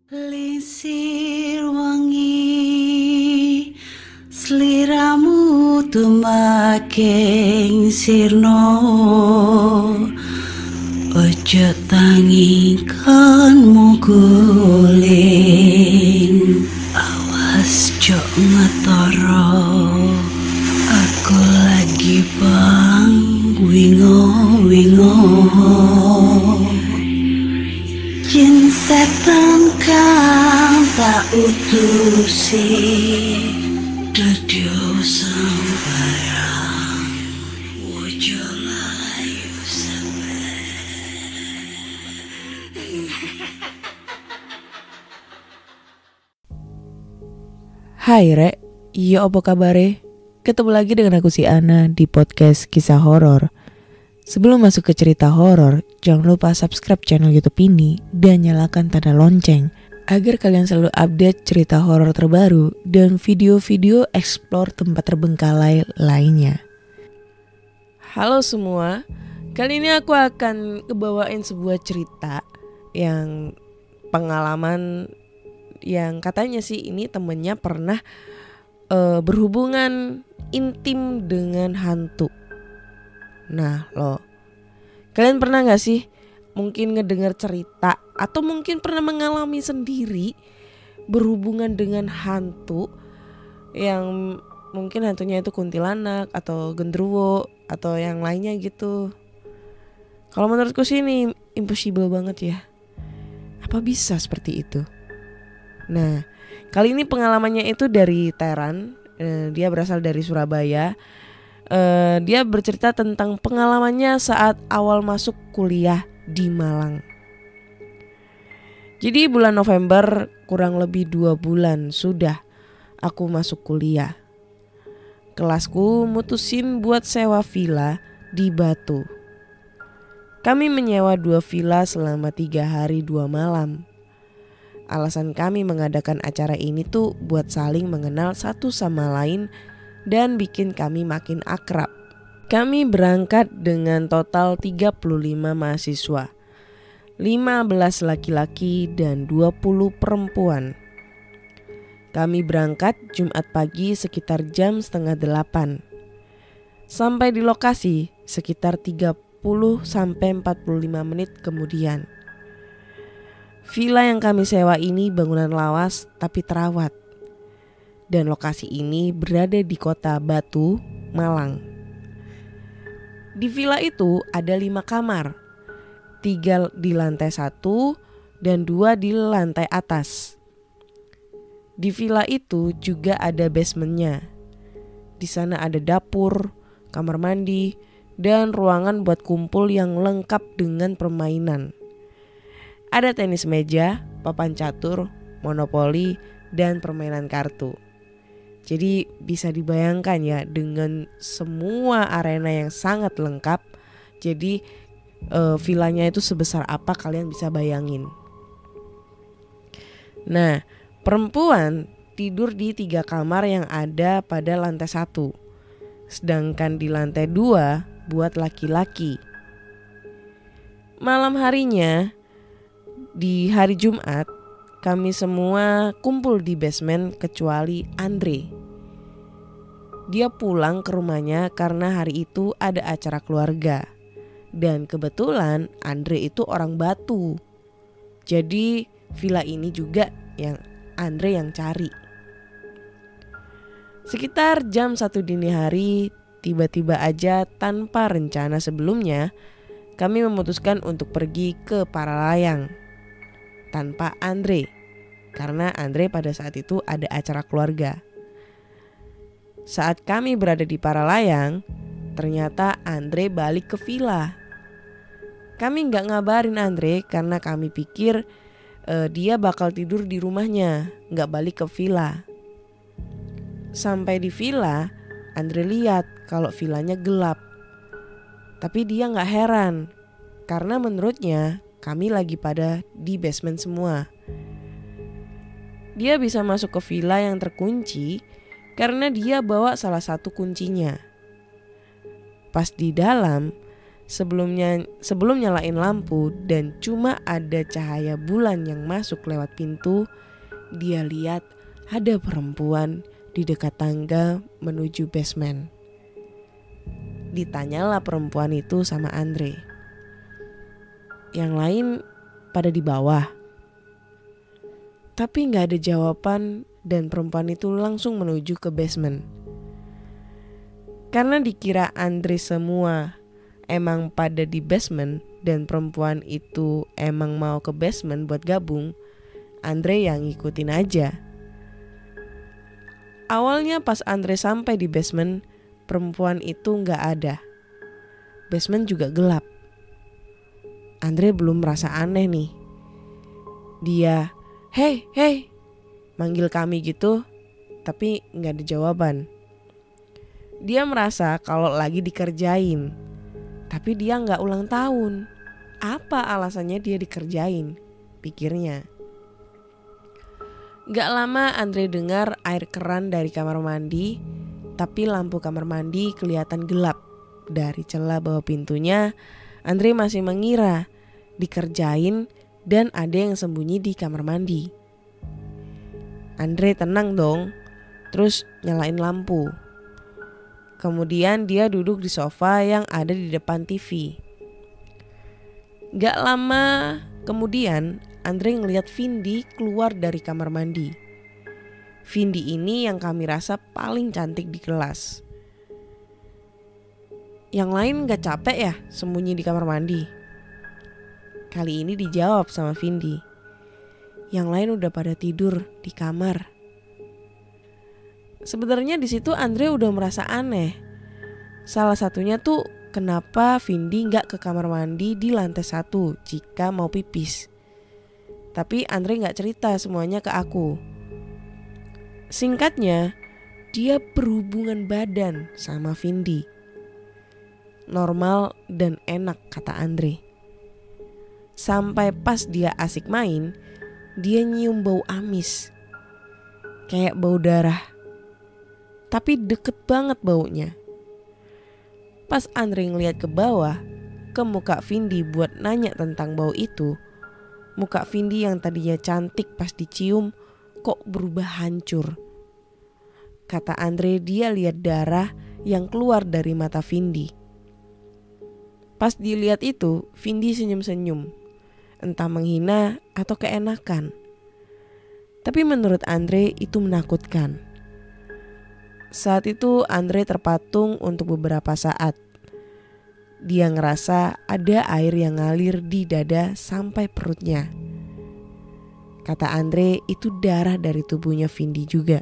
Lisir wangi sliramu tumaking sirno ojo tangi kanmu guling awas jok ngetoro aku lagi bang wingo Jin setan kang tak utusi Dadyo sembarang Wojo layu Hai Rek, iya apa kabare? Ketemu lagi dengan aku si Ana di podcast kisah horor. Sebelum masuk ke cerita horor, jangan lupa subscribe channel YouTube ini dan nyalakan tanda lonceng agar kalian selalu update cerita horor terbaru dan video-video explore tempat terbengkalai lainnya. Halo semua, kali ini aku akan ngebawain sebuah cerita yang pengalaman yang katanya sih ini temennya pernah berhubungan intim dengan hantu. Nah lo, kalian pernah gak sih mungkin ngedengar cerita atau mungkin pernah mengalami sendiri berhubungan dengan hantu yang mungkin hantunya itu kuntilanak atau genderuwo atau yang lainnya gitu. Kalau menurutku sih ini impossible banget ya. Apa bisa seperti itu? Nah, kali ini pengalamannya itu dari Teran, dia berasal dari Surabaya. Dia bercerita tentang pengalamannya saat awal masuk kuliah di Malang. Jadi bulan November, kurang lebih 2 bulan sudah aku masuk kuliah. Kelasku mutusin buat sewa villa di Batu. Kami menyewa 2 villa selama 3 hari 2 malam. Alasan kami mengadakan acara ini tuh buat saling mengenal satu sama lain dan bikin kami makin akrab. Kami berangkat dengan total 35 mahasiswa, 15 laki-laki dan 20 perempuan. Kami berangkat Jumat pagi sekitar jam 7:30. Sampai di lokasi sekitar 30-45 menit kemudian. Villa yang kami sewa ini bangunan lawas tapi terawat. Dan lokasi ini berada di kota Batu, Malang. Di villa itu ada 5 kamar, 3 di lantai 1 dan 2 di lantai atas. Di villa itu juga ada basementnya. Di sana ada dapur, kamar mandi, dan ruangan buat kumpul yang lengkap dengan permainan. Ada tenis meja, papan catur, monopoli, dan permainan kartu. Jadi bisa dibayangkan ya dengan semua arena yang sangat lengkap. Jadi villanya itu sebesar apa kalian bisa bayangin. Nah, perempuan tidur di 3 kamar yang ada pada lantai 1. Sedangkan di lantai 2 buat laki-laki. Malam harinya, di hari Jumat, kami semua kumpul di basement kecuali Andre. Dia pulang ke rumahnya karena hari itu ada acara keluarga. Dan kebetulan Andre itu orang Batu. Jadi villa ini juga yang Andre yang cari. Sekitar jam 1 dini hari, tiba-tiba aja tanpa rencana sebelumnya, kami memutuskan untuk pergi ke Paralayang tanpa Andre, karena Andre pada saat itu ada acara keluarga. Saat kami berada di Paralayang, ternyata Andre balik ke villa. Kami gak ngabarin Andre karena kami pikir dia bakal tidur di rumahnya, gak balik ke villa. Sampai di villa, Andre lihat kalau villanya gelap. Tapi dia gak heran, karena menurutnya kami lagi pada di basement semua. Dia bisa masuk ke villa yang terkunci karena dia bawa salah satu kuncinya. Pas di dalam, Sebelum nyalain lampu dan cuma ada cahaya bulan yang masuk lewat pintu, dia lihat ada perempuan di dekat tangga menuju basement. Ditanyalah perempuan itu sama Andre. Yang lain pada di bawah. Tapi gak ada jawaban dan perempuan itu langsung menuju ke basement. Karena dikira Andre semua emang pada di basement dan perempuan itu emang mau ke basement buat gabung, Andre yang ngikutin aja. Awalnya pas Andre sampai di basement, perempuan itu gak ada. Basement juga gelap. Andre belum merasa aneh nih. Dia, hey, manggil kami gitu, tapi gak ada jawaban. Dia merasa kalau lagi dikerjain, tapi dia gak ulang tahun. Apa alasannya dia dikerjain? Pikirnya. Gak lama Andre dengar air keran dari kamar mandi, tapi lampu kamar mandi kelihatan gelap. Dari celah bawah pintunya, Andre masih mengira dikerjain dan ada yang sembunyi di kamar mandi. Andre tenang dong, terus nyalain lampu. Kemudian dia duduk di sofa yang ada di depan TV. Gak lama kemudian Andre ngeliat Vindi keluar dari kamar mandi. Vindi ini yang kami rasa paling cantik di kelas. Yang lain gak capek ya sembunyi di kamar mandi? Kali ini dijawab sama Vindi. Yang lain udah pada tidur di kamar. Sebenarnya di situ Andre udah merasa aneh. Salah satunya tuh kenapa Vindi gak ke kamar mandi di lantai 1 jika mau pipis. Tapi Andre gak cerita semuanya ke aku. Singkatnya, dia berhubungan badan sama Vindi. Normal dan enak kata Andre. Sampai pas dia asik main, dia nyium bau amis. Kayak bau darah. Tapi deket banget baunya. Pas Andre ngeliat ke bawah, ke muka Vindi buat nanya tentang bau itu, muka Vindi yang tadinya cantik pas dicium kok berubah hancur. Kata Andre dia lihat darah yang keluar dari mata Vindi. Pas dilihat itu, Vindi senyum-senyum. Entah menghina atau keenakan. Tapi menurut Andre itu menakutkan. Saat itu Andre terpatung untuk beberapa saat. Dia ngerasa ada air yang ngalir di dada sampai perutnya. Kata Andre itu darah dari tubuhnya Vindi juga.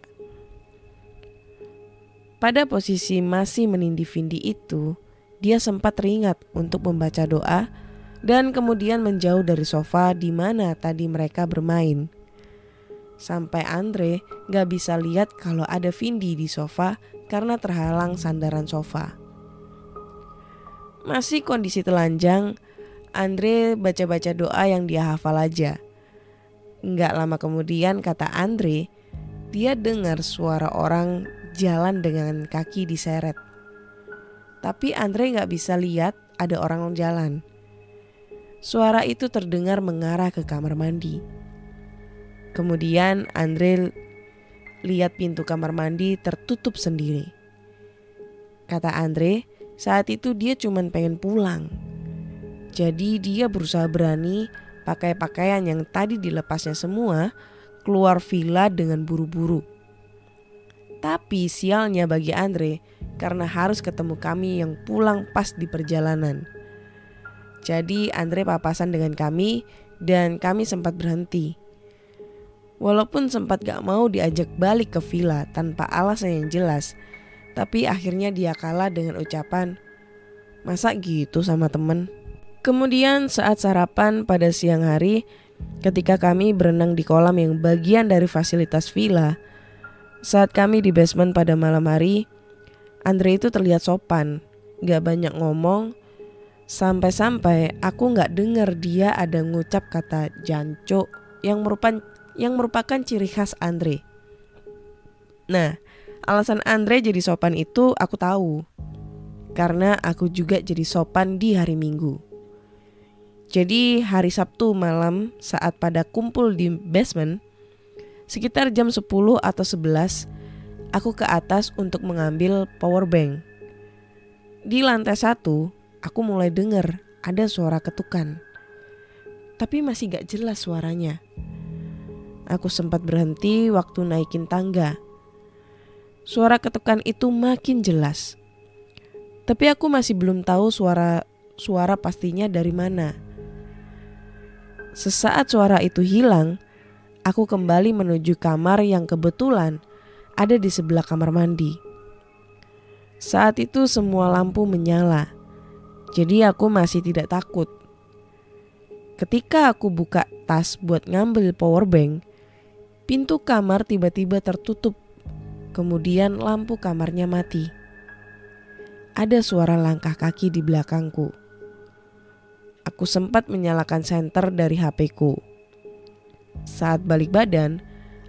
Pada posisi masih menindih Vindi itu, dia sempat teringat untuk membaca doa dan kemudian menjauh dari sofa di mana tadi mereka bermain. Sampai Andre gak bisa lihat kalau ada Vindi di sofa karena terhalang sandaran sofa. Masih kondisi telanjang, Andre baca-baca doa yang dia hafal aja. Gak lama kemudian kata Andre, dia dengar suara orang jalan dengan kaki diseret. Tapi Andre gak bisa lihat ada orang jalan. Suara itu terdengar mengarah ke kamar mandi. Kemudian Andre lihat pintu kamar mandi tertutup sendiri. Kata Andre, saat itu dia cuma pengen pulang. Jadi dia berusaha berani pakai pakaian yang tadi dilepasnya semua keluar villa dengan buru-buru. Tapi sialnya bagi Andre karena harus ketemu kami yang pulang pas di perjalanan. Jadi Andre papasan dengan kami dan kami sempat berhenti. Walaupun sempat gak mau diajak balik ke villa tanpa alasan yang jelas, tapi akhirnya dia kalah dengan ucapan, "Masa gitu sama temen?" Kemudian saat sarapan pada siang hari, ketika kami berenang di kolam yang bagian dari fasilitas villa, saat kami di basement pada malam hari, Andre itu terlihat sopan, gak banyak ngomong, sampai-sampai aku gak dengar dia ada ngucap kata jancuk yang merupakan ciri khas Andre. Nah, alasan Andre jadi sopan itu aku tahu. karena aku juga jadi sopan di hari Minggu. Jadi hari Sabtu malam saat pada kumpul di basement, sekitar jam 10 atau 11, aku ke atas untuk mengambil power bank. Di lantai 1, aku mulai dengar ada suara ketukan. Tapi masih gak jelas suaranya. Aku sempat berhenti waktu naikin tangga. Suara ketukan itu makin jelas. Tapi aku masih belum tahu suara pastinya dari mana. Sesaat suara itu hilang, aku kembali menuju kamar yang kebetulan ada di sebelah kamar mandi. Saat itu semua lampu menyala, jadi aku masih tidak takut. Ketika aku buka tas buat ngambil power bank, pintu kamar tiba-tiba tertutup. Kemudian lampu kamarnya mati. Ada suara langkah kaki di belakangku. Aku sempat menyalakan senter dari HP-ku. Saat balik badan,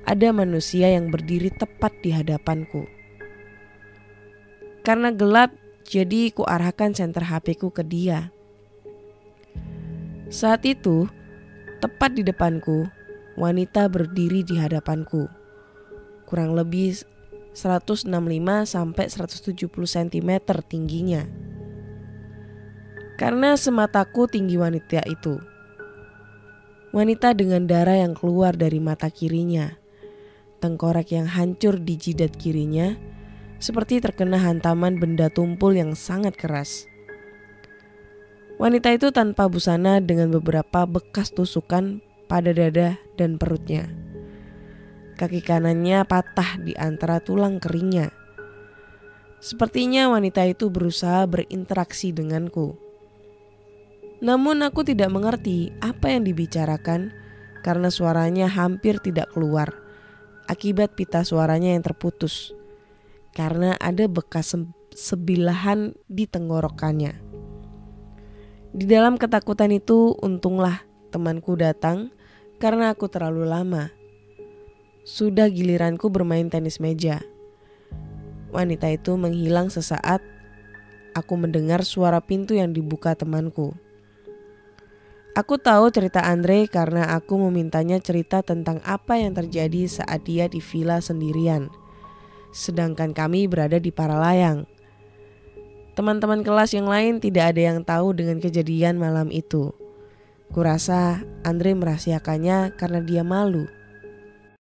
ada manusia yang berdiri tepat di hadapanku. Karena gelap, jadi ku arahkan senter HP-ku ke dia. Saat itu, tepat di depanku, wanita berdiri di hadapanku. Kurang lebih 165 sampai 170 cm tingginya. Karena semataku tinggi wanita itu. Wanita dengan darah yang keluar dari mata kirinya, tengkorak yang hancur di jidat kirinya, seperti terkena hantaman benda tumpul yang sangat keras. Wanita itu tanpa busana dengan beberapa bekas tusukan pada dada dan perutnya. Kaki kanannya patah di antara tulang keringnya. Sepertinya wanita itu berusaha berinteraksi denganku. Namun aku tidak mengerti apa yang dibicarakan karena suaranya hampir tidak keluar akibat pita suaranya yang terputus. Karena ada bekas sebilahan di tenggorokannya. Di dalam ketakutan itu untunglah temanku datang karena aku terlalu lama. Sudah giliranku bermain tenis meja. Wanita itu menghilang sesaat. Aku mendengar suara pintu yang dibuka temanku. Aku tahu cerita Andre karena aku memintanya cerita tentang apa yang terjadi saat dia di villa sendirian. Sedangkan kami berada di Paralayang. Teman-teman kelas yang lain tidak ada yang tahu dengan kejadian malam itu. Kurasa Andre merahasiakannya karena dia malu.